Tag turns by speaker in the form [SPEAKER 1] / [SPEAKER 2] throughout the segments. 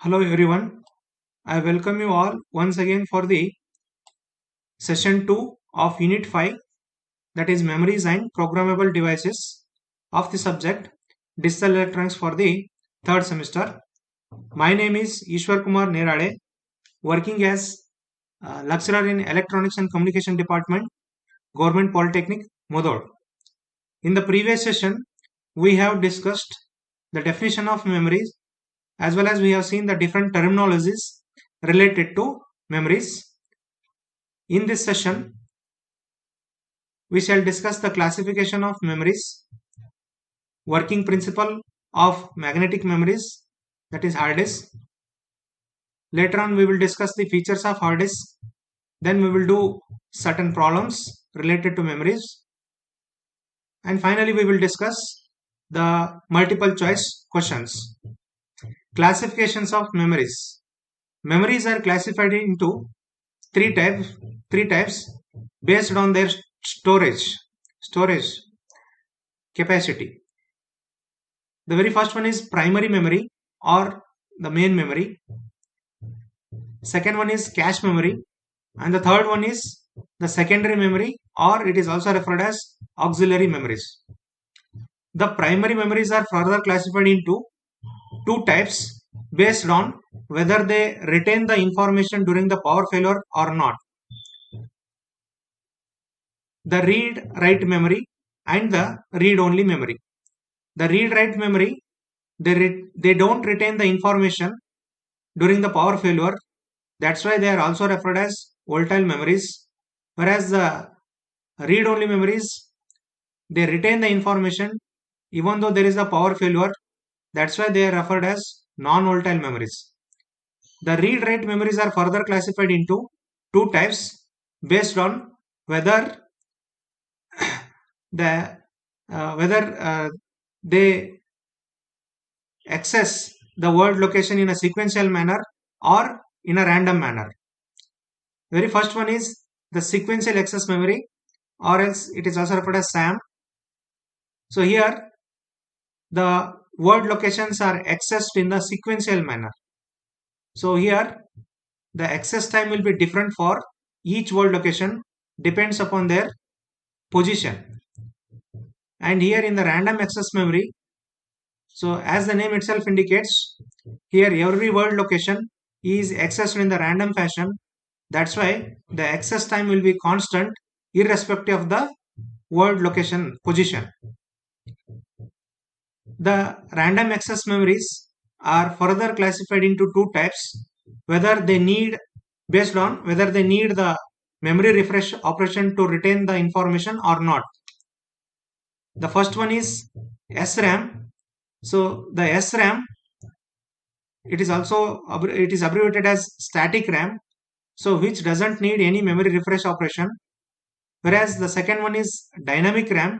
[SPEAKER 1] Hello everyone. I welcome you all once again for the session 2 of Unit 5, that is Memories and Programmable Devices, of the subject Digital Electronics for the third semester. My name is Ishwar Kumar Nerade, working as lecturer in Electronics and Communication Department, Government Polytechnic, Modod. In the previous session, we have discussed the definition of memories, as well as we have seen the different terminologies related to memories. In this session, we shall discuss the classification of memories, working principle of magnetic memories, that is hard disk. Later on, we will discuss the features of hard disk. Then we will do certain problems related to memories. And finally, we will discuss the multiple choice questions. Classifications of memories. Memories are classified into three types based on their storage capacity. The very first one is primary memory or the main memory. Second one is cache memory, and the third one is the secondary memory, or it is also referred as auxiliary memories. The primary memories are further classified into two types based on whether they retain the information during the power failure or not. The read-write memory and the read-only memory. The read-write memory, they don't retain the information during the power failure. That's why they are also referred as volatile memories. Whereas the read-only memories, they retain the information even though there is a power failure. That's why they are referred as non-volatile memories. The read-write memories are further classified into two types based on whether the whether they access the word location in a sequential manner or in a random manner. Very first one is the sequential access memory, or else it is also referred as SAM. So here the word locations are accessed in the sequential manner. So here the access time will be different for each word location, depends upon their position. And here in the random access memory, so as the name itself indicates, here every word location is accessed in the random fashion. That's why the access time will be constant irrespective of the word location position. The random access memories are further classified into two types, whether they need based on whether they need the memory refresh operation to retain the information or not. The first one is SRAM. So the SRAM, it is abbreviated as static RAM, so which doesn't need any memory refresh operation. Whereas the second one is dynamic RAM.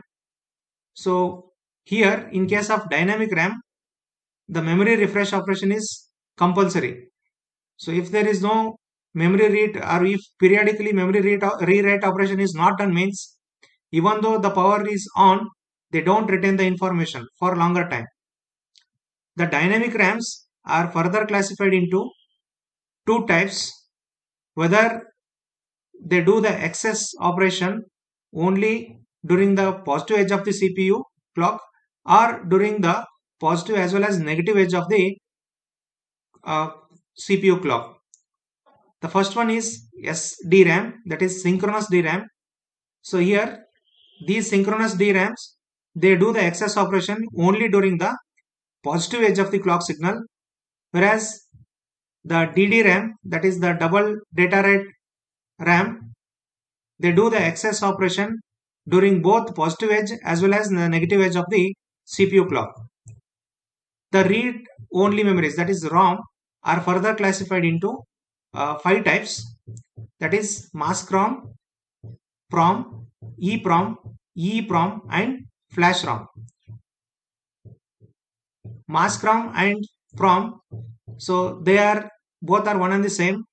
[SPEAKER 1] So here in case of dynamic RAM, the memory refresh operation is compulsory. So if there is no memory read, or if periodically memory rewrite operation is not done, means even though the power is on, they don't retain the information for longer time. The dynamic RAMs are further classified into two types, whether they do the access operation only during the positive edge of the CPU clock or during the positive as well as negative edge of the CPU clock. The first one is SDRAM, that is synchronous DRAM. So here these synchronous DRAMs, they do the access operation only during the positive edge of the clock signal, whereas the DDRAM, that is the double data rate RAM, they do the access operation during both positive edge as well as the negative edge of the CPU clock. The read only memories, that is ROM, are further classified into five types, that is mask ROM, PROM, EPROM, EEPROM and flash ROM. Mask ROM and PROM, so they are both are one and the same.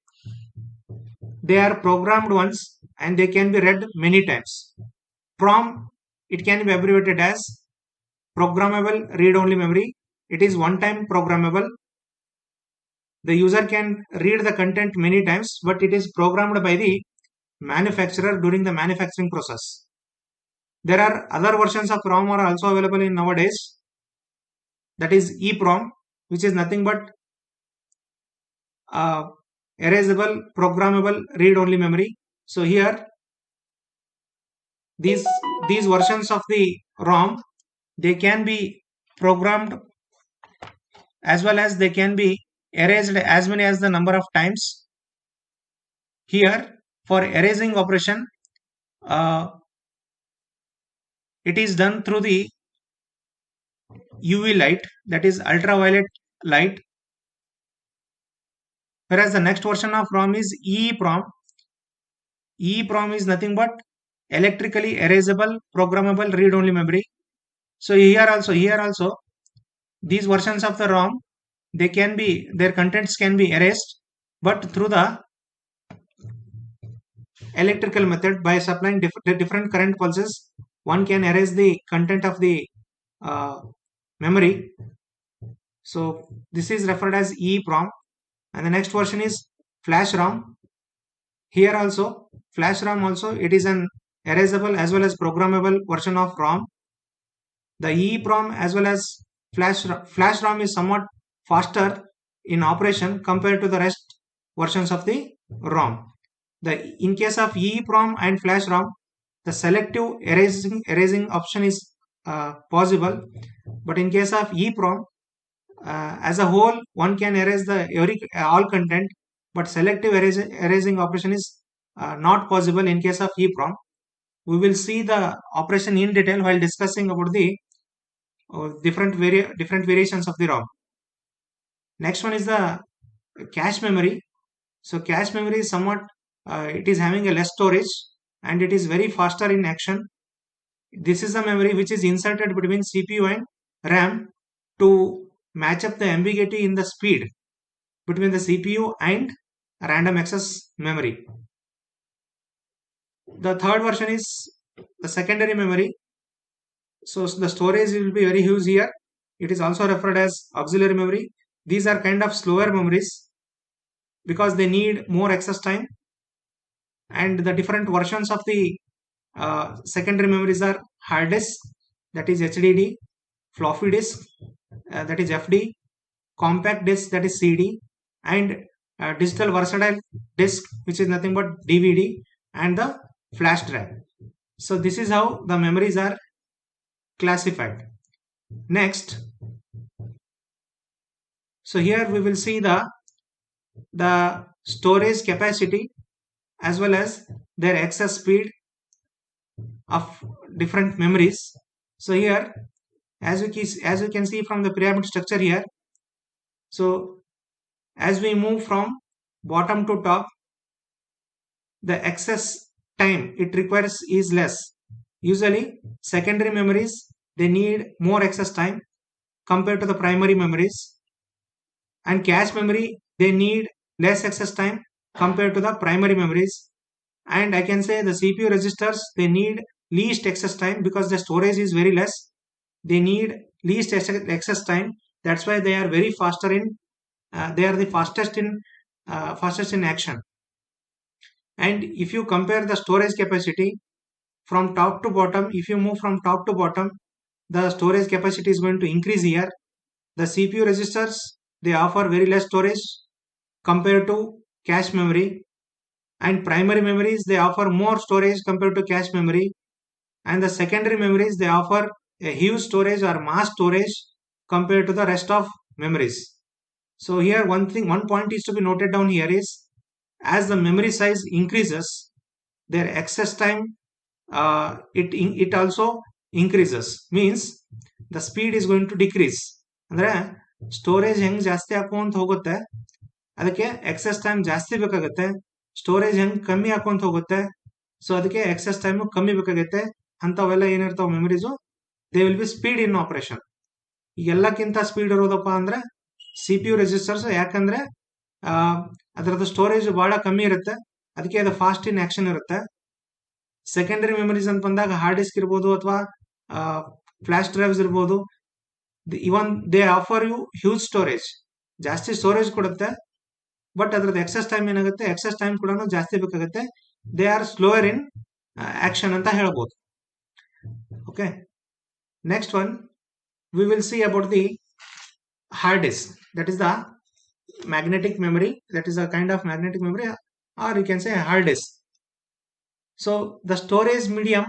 [SPEAKER 1] They are programmed once and they can be read many times. PROM, it can be abbreviated as programmable read only memory. It is one time programmable. The user can read the content many times, but it is programmed by the manufacturer during the manufacturing process. There are other versions of ROM are also available in nowadays. That is EEPROM, which is nothing but erasable, programmable, read-only memory. So here, these versions of the ROM, they can be programmed as well as they can be erased as many as the number of times. Here, for erasing operation, it is done through the UV light, that is ultraviolet light. Whereas the next version of ROM is EEPROM. EEPROM is nothing but electrically erasable, programmable, read-only memory. So here also, these versions of the ROM, their contents can be erased, but through the electrical method by supplying different current pulses, one can erase the content of the memory. So this is referred as EEPROM. And the next version is Flash ROM. Here also, Flash ROM also, it is an erasable as well as programmable version of ROM. The EEPROM as well as Flash ROM is somewhat faster in operation compared to the rest versions of the ROM. In case of EEPROM and Flash ROM, the selective erasing option is possible, but in case of EEPROM, as a whole, one can erase all content, but selective erasing operation is not possible in case of EEPROM. We will see the operation in detail while discussing about the different variations of the ROM. Next one is the cache memory. So cache memory is somewhat, it is having a less storage and it is very faster in action. This is the memory which is inserted between CPU and RAM to match up the ambiguity in the speed between the CPU and random access memory. The third version is the secondary memory. So the storage will be very huge here. It is also referred as auxiliary memory. These are kind of slower memories because they need more access time, and the different versions of the secondary memories are hard disk, that is HDD, floppy disk, that is FD, compact disk, that is CD, and digital versatile disk, which is nothing but DVD, and the flash drive. So this is how the memories are classified. Next, so here we will see the storage capacity as well as their access speed of different memories. So here, as you can see from the pyramid structure here, so as we move from bottom to top, the access time it requires is less. Usually secondary memories, they need more access time compared to the primary memories, and cache memory, they need less access time compared to the primary memories. And I can say the CPU registers, they need least access time because the storage is very less. They need least access time. That's why they are very faster in they are the fastest in action. And if you compare the storage capacity from top to bottom, if you move from top to bottom, the storage capacity is going to increase here. The CPU registers, they offer very less storage compared to cache memory, and primary memories, they offer more storage compared to cache memory, and the secondary memories, they offer a huge storage or mass storage compared to the rest of memories. So here one point is to be noted down here is, as the memory size increases, their access time it also increases, means the speed is going to decrease. ಅಂದ್ರೆ storage ಹೆಂಗ್ ಜಾಸ್ತಿ ಹಾಕೊಂತ ಹೋಗುತ್ತೆ ಅದಕ್ಕೆ excess time ಜಾಸ್ತಿ ಬೇಕಾಗುತ್ತೆ, storage ಹೆಂಗ್ ಕಮ್ಮಿ ಹಾಕೊಂತ ಹೋಗುತ್ತೆ ಸೊ ಅದಕ್ಕೆ ಎಕ್ಸೆಸ್ ಟೈಮ್ ಕಮ್ಮಿ ಬೇಕಾಗುತ್ತೆ. ಅಂತವೆಲ್ಲ ಏನಿರ್ತಾವ memories, they will be speed in operation. ಎಲ್ಲಕ್ಕಿಂತ ಸ್ಪೀಡ್ ಇರೋದಪ್ಪ ಅಂದ್ರೆ CPU ರೆಜಿಸ್ಟರ್ಸ್, ಯಾಕಂದ್ರೆ ಅದರದ್ದು ಸ್ಟೋರೇಜ್ ಬಹಳ ಕಮ್ಮಿ ಇರುತ್ತೆ, ಅದಕ್ಕೆ ಅದು ಫಾಸ್ಟ್ ಇನ್ ಆಕ್ಷನ್ ಇರುತ್ತೆ. ಸೆಕೆಂಡರಿ ಮೆಮರೀಸ್ ಅಂತ ಬಂದಾಗ ಹಾರ್ಡ್ ಡಿಸ್ಕ್ ಇರ್ಬೋದು ಅಥವಾ ಫ್ಲಾಶ್ ಡ್ರೈವ್ಸ್ ಇರ್ಬೋದು, even they offer you huge storage, ಜಾಸ್ತಿ ಸ್ಟೋರೇಜ್ ಕೊಡುತ್ತೆ, ಬಟ್ ಅದ್ರದ್ದು ಎಕ್ಸಸ್ ಟೈಮ್ ಏನಾಗುತ್ತೆ, ಎಕ್ಸಸ್ ಟೈಮ್ ಕೂಡ ಜಾಸ್ತಿ ಬೇಕಾಗುತ್ತೆ. They are slower in action ಅಂತ ಹೇಳ್ಬೋದು. Okay, next one we will see about the hard disk, that is the magnetic memory, that is a kind of magnetic memory, or you can say hard disk. So the storage medium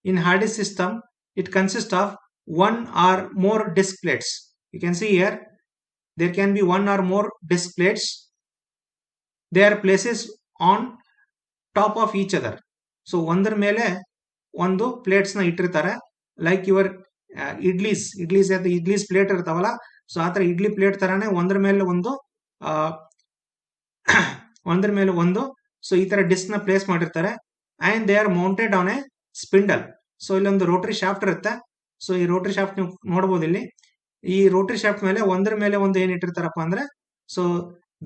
[SPEAKER 1] in hard disk system, it consists of one or more disk plates. You can see here there can be one or more disk plates. They are places on top of each other. So ಒಂದರ ಮೇಲೆ ಒಂದು plates ನ ಇಟ್ಟಿರ್ತಾರೆ, like your idlis plate ಇರ್ತಾವಲ್ಲ, so ಆತರ idli plate ತರಾನೇ ಒಂದ್ರ ಮೇಲೆ ಒಂದು ಸೊ ಈ ತರ ಡಿಸ್ಕ್ ನ ಪ್ಲೇಸ್ ಮಾಡಿರ್ತಾರೆ. And they are mounted on A spindle. So ಇಲ್ಲೊಂದು ರೋಟರಿ ಶಾಫ್ಟ್ ಇರುತ್ತೆ. ಸೊ ಈ ರೋಟರಿ ಶಾಫ್ಟ್ ನೀವು ನೋಡಬಹುದು ಇಲ್ಲಿ. ಈ ರೋಟರಿ ಶಾಫ್ಟ್ ಮೇಲೆ ಒಂದ್ರ ಮೇಲೆ ಒಂದು ಏನ್ ಇಟ್ಟಿರ್ತಾರಪ್ಪ ಅಂದ್ರೆ, so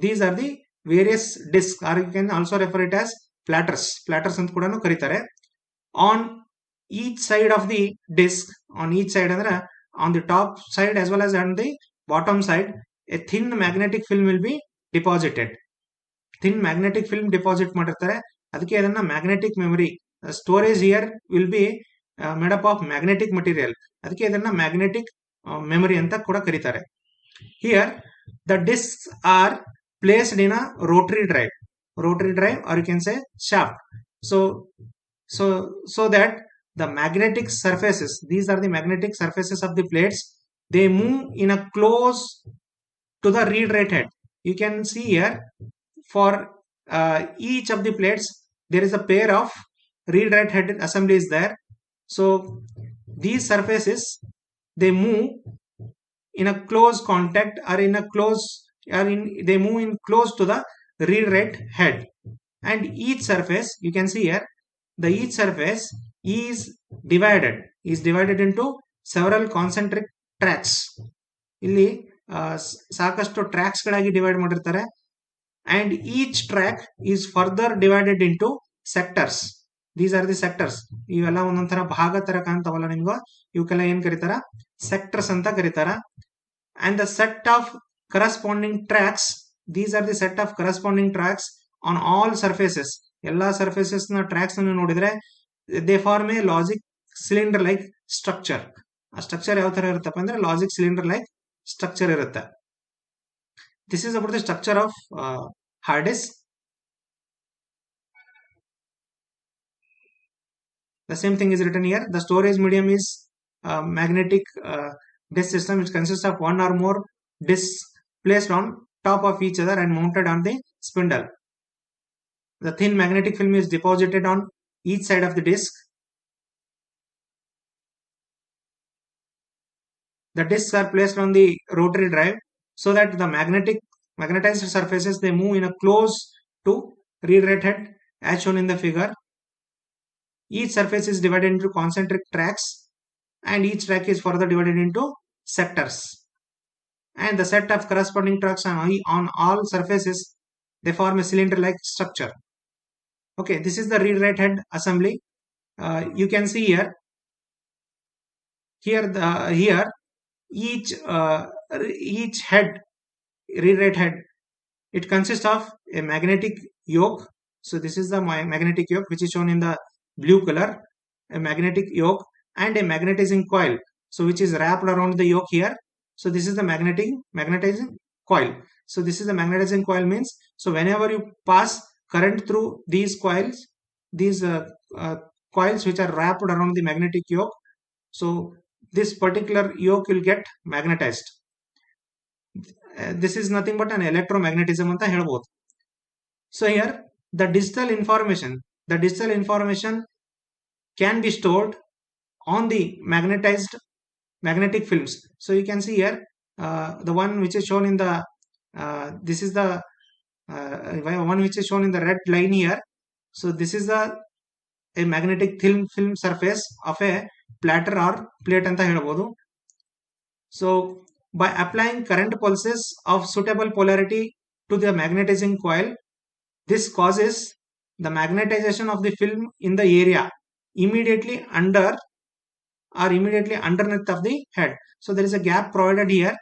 [SPEAKER 1] these are the various disk, or you can also refer it as platters ಅಂತ ಕೂಡ ಕರೀತಾರೆ. On each side of the disk, on each side ಅಂದ್ರೆ on the top side as well as on the bottom side, a thin magnetic film will be deposited. thin magnetic film deposit ಮಾಡಿರ್ತಾರೆ, ಅದಕ್ಕೆ ಅದನ್ನ magnetic memory. Storage here will be made up of magnetic material, ಅದಕ್ಕೆ ಇದನ್ನ magnetic memory ಅಂತ ಕೂಡ ಕರೀತಾರೆ. Here the disk are placed in a rotary drive or you can say shaft. So that the magnetic surfaces, these are the magnetic surfaces of the plates, they move in a close to the read rate head. You can see here for each of the plates there is a pair of read rate head assemblies there. So these surfaces, they move in a close contact or they move in close to the read rate head. And each surface, you can see here, each surface is divided into several concentric tracks. ಇಲ್ಲಿ ಸಾಕಷ್ಟು tax ಗಳಾಗಿ divide ಮಾಡಿರ್ತಾರೆ. And each track is further divided into sectors. These are the sectors. ಇವೆಲ್ಲ ಒಂದೊಂಥರ ಭಾಗ ತರ ಕಾಣ್ತಾವಲ್ಲ ನಿಮ್ಗೆ, ಇವಕ್ಕೆಲ್ಲ ಏನ್ ಕರೀತಾರ, ಸೆಕ್ಟರ್ಸ್ ಅಂತ ಕರೀತಾರ. And the set of corresponding tracks, these are the set of corresponding tracks on all surfaces. ಎಲ್ಲಾ ಸರ್ಫೇಸಸ್ ನ ಟ್ರ್ಯಾಕ್ಸ್ ಅನ್ನು ನೋಡಿದ್ರೆ they form a logic cylinder like structure. ಆ ಸ್ಟ್ರಕ್ಚರ್ ಯಾವ ತರ ಇರುತ್ತಪ್ಪ ಅಂದ್ರೆ ಲಾಜಿಕ್ ಸಿಲಿಂಡರ್ ಲೈಕ್ ಸ್ಟ್ರಕ್ಚರ್ ಇರುತ್ತೆ. This is about the structure of hard disk. The same thing is written here. The storage medium is magnetic disk system, which consists of one or more disks placed on top of each other and mounted on the spindle. The thin magnetic film is deposited on each side of the disk. The disks are placed on the rotary drive so that the magnetized surfaces, they move in a close to read rate head as shown in the figure. Each surface is divided into concentric tracks and each track is further divided into sectors. And the set of corresponding tracks on all surfaces, they form a cylinder like structure. Okay, this is the read rate head assembly. You can see here each head, read rate head, it consists of a magnetic yoke. So this is the magnetic yoke which is shown in the blue color, a magnetic yoke, and a magnetizing coil, so which is wrapped around the yoke here. So this is the magnetizing coil. So this is the magnetizing coil means, so whenever you pass current through these coils which are wrapped around the magnetic yoke, so this particular yoke will get magnetized. This is nothing but an electromagnetism anta helbodu. So here the digital information can be stored on the magnetic films. So you can see here the one which is shown in the this is the one which is shown in the red line here. So this is a magnetic film surface of a platter or plate anta helbodu. So by applying current pulses of suitable polarity to the magnetizing coil, this causes the magnetization of the film in the area immediately under or immediately underneath of the head. So there is a gap provided here.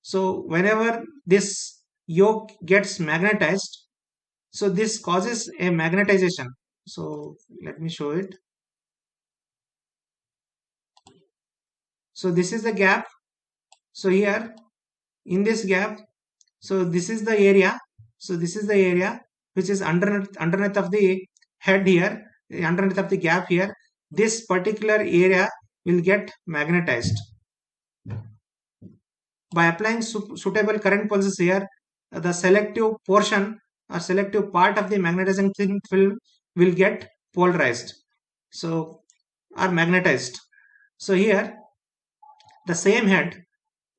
[SPEAKER 1] So whenever this yoke gets magnetized. So this causes a magnetization. So let me show it. So this is the gap. So here in this gap, so this is the area. So this is the area which is underneath of the head here, underneath of the gap here. This particular area will get magnetized. By applying suitable current pulses here, the selective portion or selective part of the magnetizing film will get polarized. So, or magnetized. So here, the same head,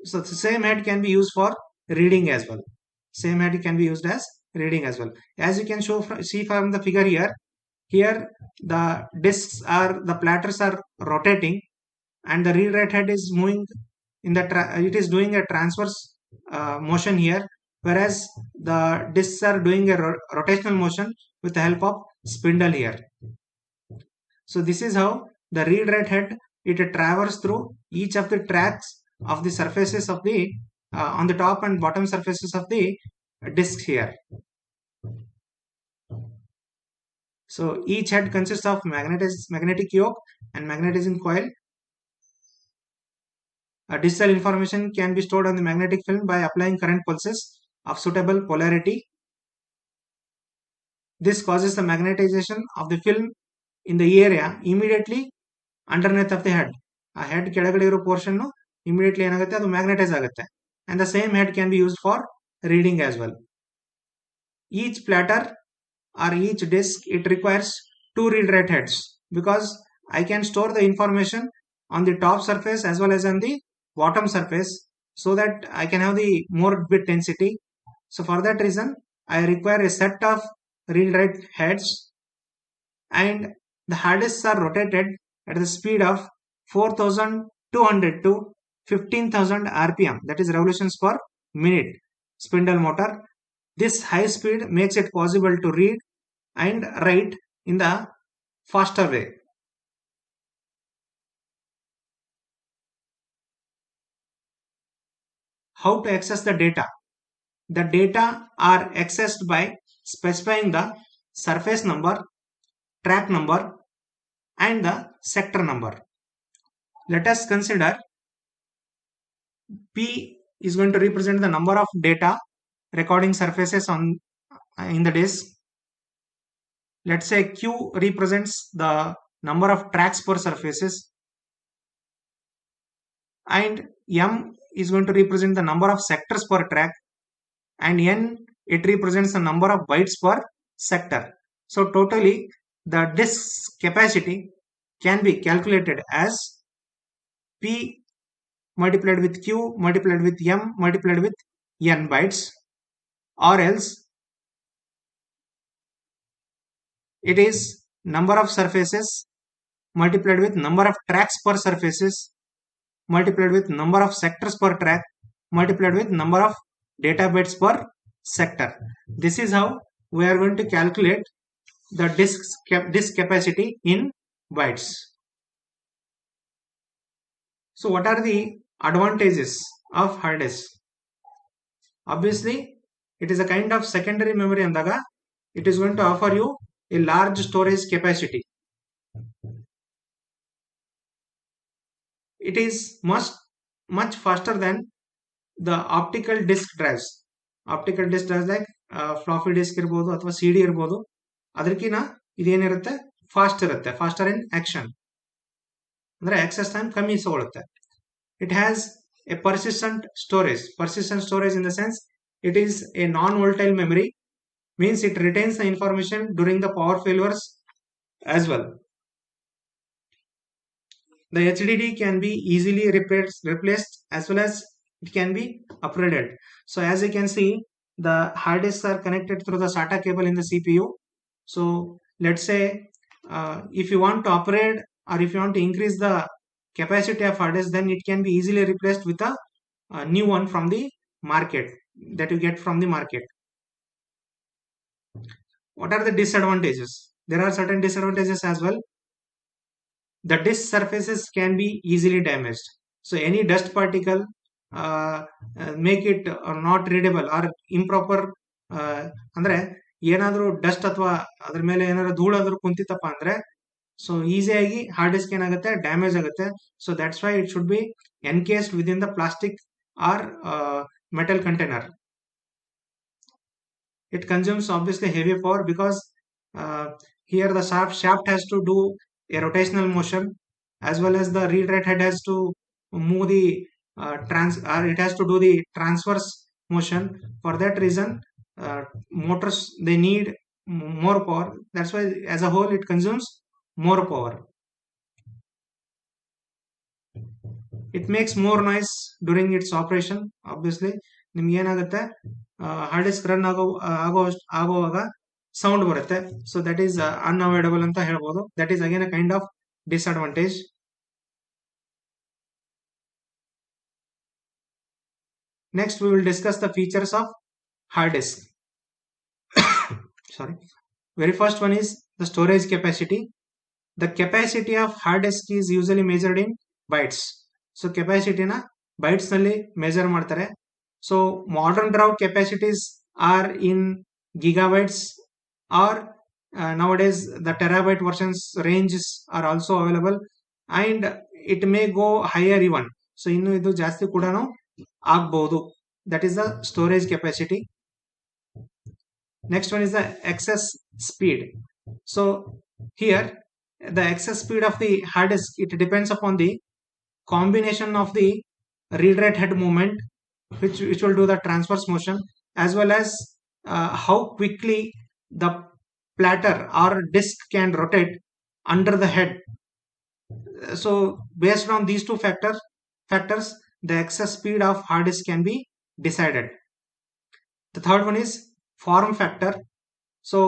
[SPEAKER 1] so the same head can be used for reading as well. Same head can be used as reading as well. As you can see from the figure here, here the discs are, the platters are rotating, and the read write head is moving in the it is doing a transverse motion here, whereas the discs are doing a rotational motion with the help of spindle here. So this is how the read write head, it traverses through each of the tracks of the surfaces of the on the top and bottom surfaces of the disc here. So each head consists of magnetic yoke and magnetizing coil. Digital information can be stored on the magnetic film by applying current pulses of suitable polarity. This causes the magnetization of the film in the area immediately underneath of the head. A head ಕೆಳಗಡೆ ಇರೋ portion immediately ಏನಾಗುತ್ತೆ ಅದು magnetize ಆಗುತ್ತೆ. And the same head can be used for reading as well. Each platter or each disc, it requires 2 read write heads, because I can store the information on the top surface as well as on the bottom surface, so that I can have the more bit density. So for that reason, I require a set of read write heads, and the hard disks are rotated at the speed of 4200 to 15,000 rpm, that is revolutions per minute spindle motor. This high speed makes it possible to read and write in the faster way. How to access the data? The data are accessed by specifying the surface number, track number, and the sector number. Let us consider P is going to represent the number of data recording surfaces on in the disk. Let's say Q represents the number of tracks per surfaces, and M is going to represent the number of sectors per track, and N, it represents the number of bytes per sector. So totally the disk capacity can be calculated as P multiplied with Q multiplied with M multiplied with N bytes, or else it is number of surfaces multiplied with number of tracks per surfaces multiplied with number of sectors per track multiplied with number of data bytes per sector. This is how we are going to calculate the disk capacity in bytes. So what are the advantages of hard disk? Obviously, it is a kind of secondary memory andaga, it is going to offer you a large storage capacity. It is much faster than the optical disk drives. Optical disk drives like floppy disk ಇರಬಹುದು ಅಥವಾ CD ಇರಬಹುದು, ಅದಕ್ಕಿಂತ ಇದೇನಿರುತ್ತೆ fast ಇರುತ್ತೆ, faster ಇನ್ action, ಅಂದ್ರೆ access time ಕಮ್ಮಿ ತಗೊಳುತ್ತೆ. It has a persistent storage in the sense it is a non-volatile memory, means it retains the information during the power failures as well. The HDD can be easily replaced as well as it can be upgraded. So as you can see, the hard disks are connected through the SATA cable in the CPU. So let's say if you want to upgrade or if you want to increase the capacity of hard disk, then it can be easily replaced with a new one from the market, that you get from the market. What are the disadvantages? There are certain disadvantages as well. The disk surfaces can be easily damaged. So any dust particle make it not readable or improper, ಅಂದ್ರೆ ಏನಾದರೂ dust ಅಥವಾ ಅದ್ರ ಮೇಲೆ ಏನಾದ್ರು ಧೂಳಾದ್ರೂ ಕುಂತಿತ್ತಪ್ಪ ಅಂದ್ರೆ so ಈಸಿಯಾಗಿ hard disk ಏನಾಗುತ್ತೆ damage ಆಗುತ್ತೆ. So that's why it should be encased within the plastic or metal container. It consumes obviously heavy power because here the shaft has to do a rotational motion, as well as the read write head has to move the it has to do the transverse motion. For that reason, motors they need more power. That's why as a whole it consumes more power. It makes more noise during its operation. Obviously ನಿಮ್ಗೆ ಏನಾಗುತ್ತೆ hard disk run ಆಗುವಾಗ sound ಬರುತ್ತೆ. So that is unavoidable ಅಂತ ಹೇಳ್ಬೋದು. That is again a kind of disadvantage. Next we will discuss the features of hard disk. Sorry. Very first one is the storage capacity. The capacity of hard disk is usually measured in bytes. So capacity na bytes nalli measure ಮಾಡ್ತಾರೆ. So modern drive capacities are in gigabytes, or nowadays the terabyte versions ranges are also available, and it may go higher even. So ಇನ್ನು ಇದು ಜಾಸ್ತಿ ಕೂಡ ಆಗಬಹುದು. That is the storage capacity. Next one is the access speed. So here the access speed of the hard disk, it depends upon the combination of the read write head movement, which will do the transverse motion, as well as how quickly the platter or disk can rotate under the head. So based on these two factors, the access speed of hard disk can be decided. The third one is form factor. So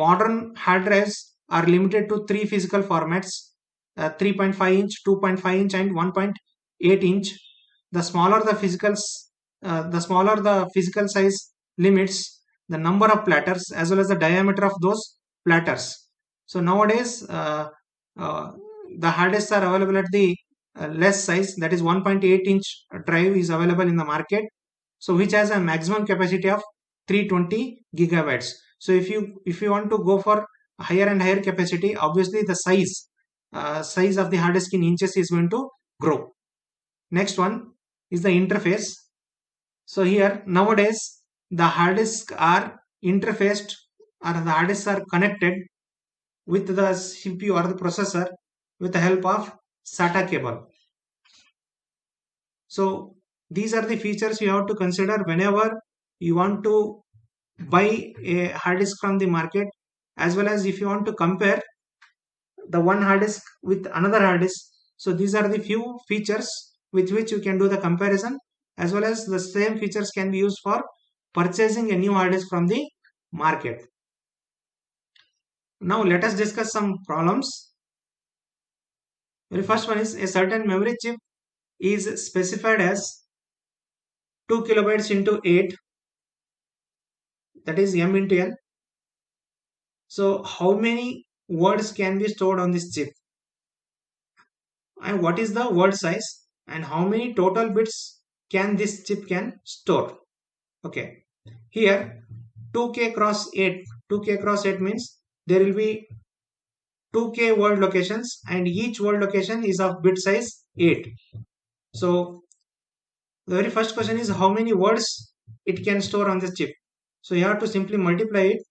[SPEAKER 1] modern hard drives are limited to three physical formats: 3.5 inch, 2.5 inch, and 1.8 inch. The smaller the physical size limits the number of platters as well as the diameter of those platters. So nowadays the hard disks are available at the less size, that is 1.8 inch drive is available in the market, so which has a maximum capacity of 320 gigabytes. So if you want to go for higher and higher capacity, obviously the size of the hard disk in inches is going to grow. Next one is the interface. So here nowadays the hard disks are interfaced, or the hard disks are connected with the CPU or the processor with the help of SATA cable. So these are the features you have to consider whenever you want to buy a hard disk from the market, as well as if you want to compare the one hard disk with another hard disk. So these are the few features with which you can do the comparison, as well as the same features can be used for purchasing a new hard disk from the market. Now let us discuss some problems. Very first one is, a certain memory chip is specified as 2 kilobytes into 8, that is m into n. So how many words can be stored on this chip, and what is the word size, and how many total bits can this chip can store? Okay, here 2k cross 8 means there will be 2k word locations, and each word location is of bit size 8. So the very first question is how many words it can store on this chip. So you have to simply multiply it,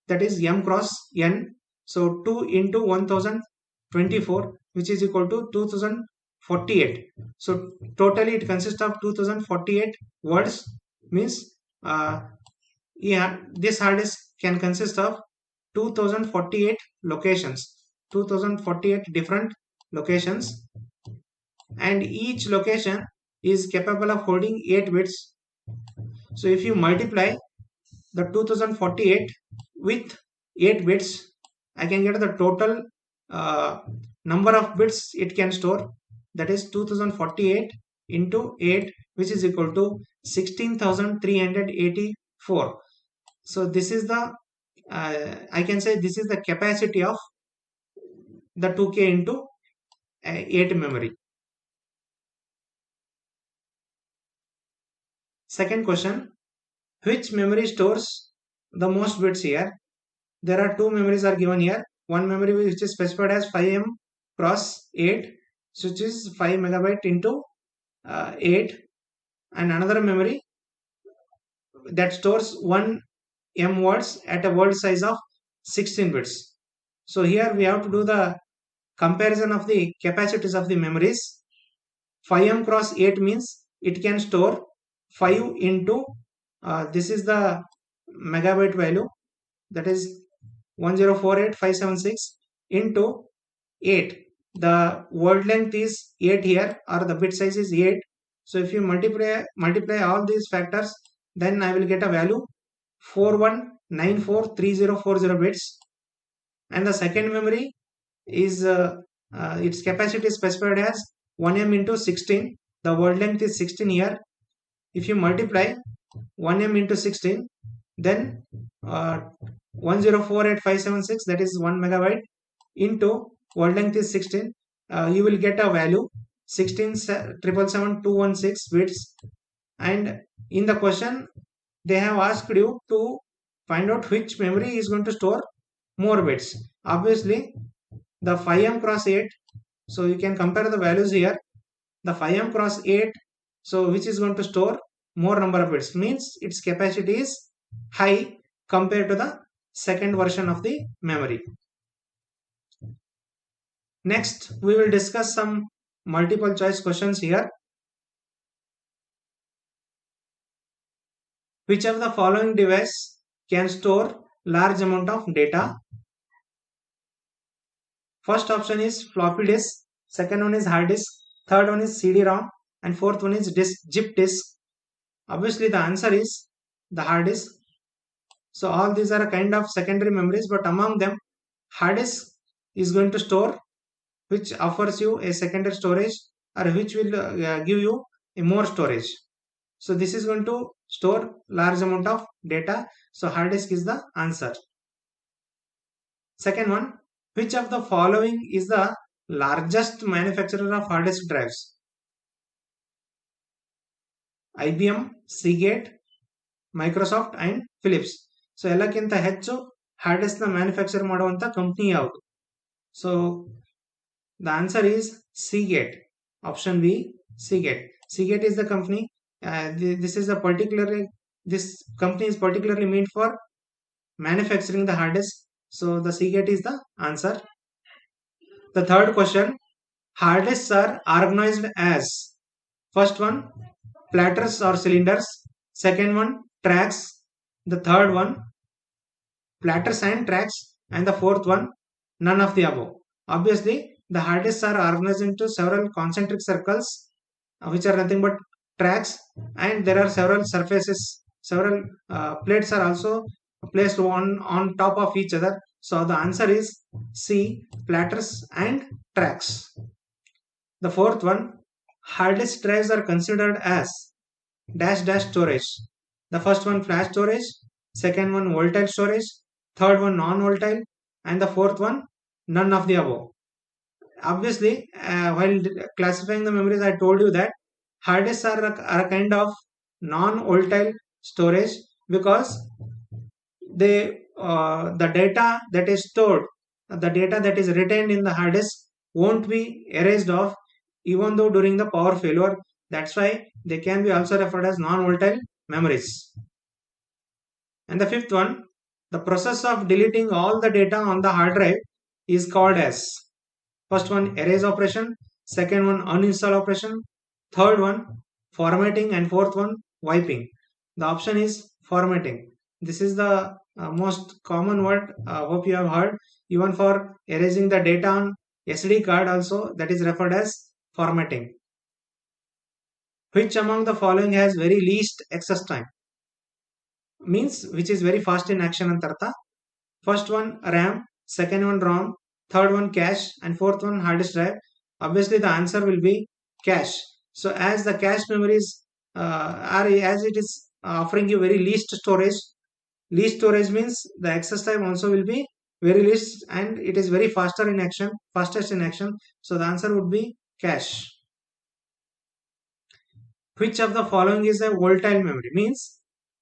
[SPEAKER 1] that is m cross n. So 2 into 1024, which is equal to 2048. So totally it consists of 2048 words, means this hard disk can consist of 2048 locations, 2048 different locations, and each location is capable of holding 8 bits. So if you multiply the 2048 with 8 bits, I can get the total number of bits it can store, that is 2048 into 8, which is equal to 16,384. So this is the I can say this is the capacity of the 2k into 8 memory. Second question, which memory stores the most bits here? There are two memories are given here. One memory which is specified as 5M cross 8, which is 5 megabyte into 8, and another memory that stores 1M words at a word size of 16 bits. So here we have to do the comparison of the capacities of the memories. 5M cross 8 means it can store 5 into this is the megabyte value, that is 1048576 into 8. The word length is 8 here, or the bit size is 8. So if you multiply all these factors, then I will get a value 41943040 bits. And the second memory is its capacity is specified as 1M into 16. The word length is 16 here. If you multiply 1M into 16, then 1048576, that is 1 megabyte, into word length is 16, you will get a value 16,777,216 bits. And in the question they have asked you to find out which memory is going to store more bits. Obviously the 5M cross 8, so you can compare the values here. The 5M cross 8, so which is going to store more number of bits, means its capacity is high compared to the second version of the memory. Next, we will discuss some multiple choice questions here. Which of the following device can store large amount of data? First option is floppy disk, second one is hard disk, third one is CD-ROM, and fourth one is zip disk. Obviously the answer is the hard disk. So all these are a kind of secondary memories, but among them hard disk is going to store, which offers you a secondary storage, or which will give you a more storage. So this is going to store large amount of data. So hard disk is the answer. Second one, which of the following is the largest manufacturer of hard disk drives? IBM, Seagate, Microsoft and Philips. So ಎಲ್ಲಕ್ಕಿಂತ ಹೆಚ್ಚು hard disk ನ manufacture ಮಾಡುವಂತ company ಯಾವುದು? So the answer is Seagate. Option B, Seagate. Seagate is the company. This company is particularly made for manufacturing the hard disk. So the Seagate is the answer. The third question, hard disks are organized as, first one platters or cylinders, second one tracks, the third one platters and tracks, and the fourth one none of the above. Obviously the hard disks are organized into several concentric circles, which are nothing but tracks, and there are several surfaces, several plates are also placed one on top of each other. So the answer is C, platters and tracks. The fourth one, hard disk drives are considered as dash dash storage. The first one flash storage, second one volatile storage, third one non-volatile, and the fourth one none of the above. Obviously while classifying the memories, I told you that hard disks are a kind of non-volatile storage, because they the data that is stored, the data that is retained in the hard disk won't be erased off even though during the power failure. That's why they can be also referred as non-volatile memories. And the fifth one, the process of deleting all the data on the hard drive is called as, first one erase operation, second one uninstall operation, third one formatting, and fourth one wiping. The option is formatting. This is the most common word, hope you have heard. Even for erasing the data on SD card also, that is referred as formatting. Which among the following has very least access time? Means which is very fast in action ಅಂತ ಅರ್ಥ. First one RAM, second one ROM, third one cache, and fourth one hard disk drive. Obviously the answer will be cache. So as the cache memories are, as it is offering you very least storage means the access time also will be very least, and it is very fastest in action. So the answer would be cache. which of the following is a volatile memory? Means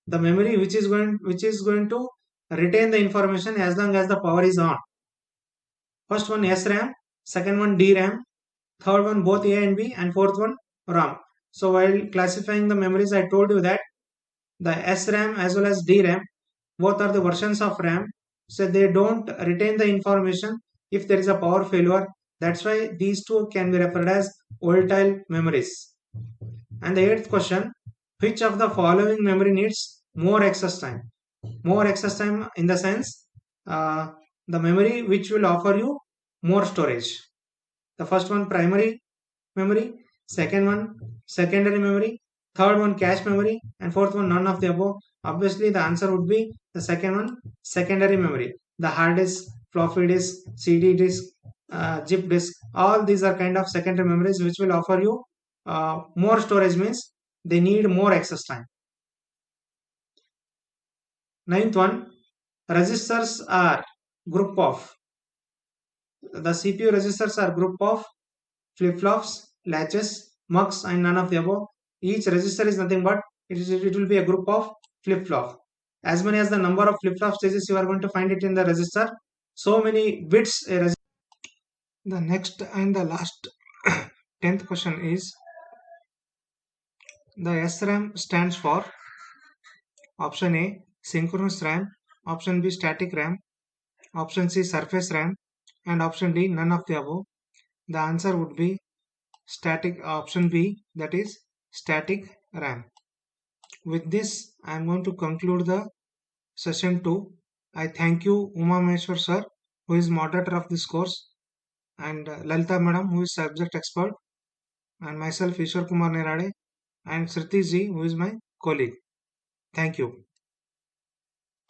[SPEAKER 1] the memory which is going to retain the information as long as the power is on. First one SRAM, second one DRAM, third one both A and B, and fourth one RAM. So while classifying the memories, I told you that the SRAM as well as DRAM, both are the versions of RAM, so they don't retain the information if there is a power failure. That's why these two can be referred as volatile memories. And the eighth question, which of the following memory needs more access time? More access time in the sense, uh, the memory which will offer you more storage. The first one primary memory, second one secondary memory, third one cache memory, and fourth one none of the above. Obviously, the answer would be the second one, secondary memory. The hard disk, floppy disk, CD disk, zip disk, all these are kind of secondary memories which will offer you more storage, means they need more access time. Ninth one, registers are group of, the CPU registers are group of flip-flops, latches, mugs, and none of the above. Each register is nothing but it will be a group of flip-flop. As many as the number of flip-flop stages you are going to find it in the register, so many bits a register. The next and the last 10th question is, the SRAM stands for option A synchronous RAM, option B static RAM, option C surface RAM, and option D none of the above. The answer would be static option B, that is static RAM. With this, I am going to conclude the session 2. I thank you Uma Maheshwar sir, who is moderator of this course, and Lalita madam, who is subject expert, and myself Ishwar Kumar Nerade, and Sriti ji, who is my colleague. Thank you.